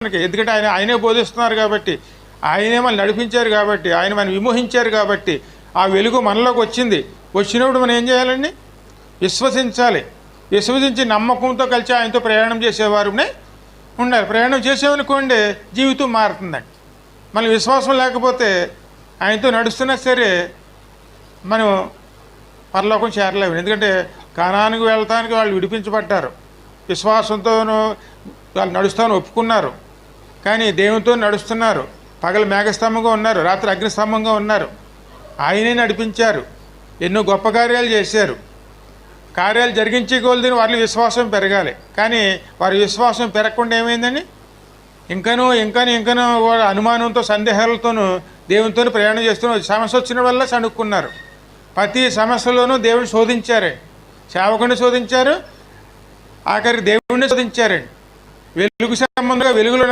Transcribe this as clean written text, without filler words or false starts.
మనకి, ఎందుకంటే ఆయనే బోధిస్తున్నారు కాబట్టి, ఆయనే మనం నడిపించారు కాబట్టి, ఆయన మనం విమోహించారు కాబట్టి ఆ వెలుగు మనలోకి వచ్చినప్పుడు మనం ఏం చేయాలండి? విశ్వసించాలి. విశ్వసించి నమ్మకంతో కలిసి ఆయనతో ప్రయాణం చేసేవారునే ఉండాలి. ప్రయాణం చేసేవనుకోండి జీవితం మారుతుందండి. మన విశ్వాసం లేకపోతే ఆయనతో నడుస్తున్నా సరే మనం పరలోకం చేరలేము. ఎందుకంటే కానానికి వెళ్తానికి వాళ్ళు విడిపించబడ్డారు, విశ్వాసంతోనూ వాళ్ళు నడుస్తామని ఒప్పుకున్నారు. కానీ దేవునితో నడుస్తున్నారు. పగలు మేఘస్తంభంగా ఉన్నారు, రాత్రి అగ్నిస్తంభంగా ఉన్నారు. ఆయనే నడిపించారు, ఎన్నో గొప్ప కార్యాలు చేశారు. కార్యాలు జరిగించే కొలది వారి విశ్వాసం పెరగాలి. కానీ వారి విశ్వాసం పెరగకుండా ఏమైందండి? ఇంకనూ అనుమానంతో సందేహాలతోనూ దేవునితో ప్రయాణం చేస్తున్న సమస్య వచ్చిన వల్ల సణుక్కున్నారు. ప్రతి సమస్యలోనూ దేవుని శోధించారండి, సేవకుని శోధించారు, ఆఖరికి దేవుడిని శోధించారండి. వెలుగు సంబంధంగా వెలుగులో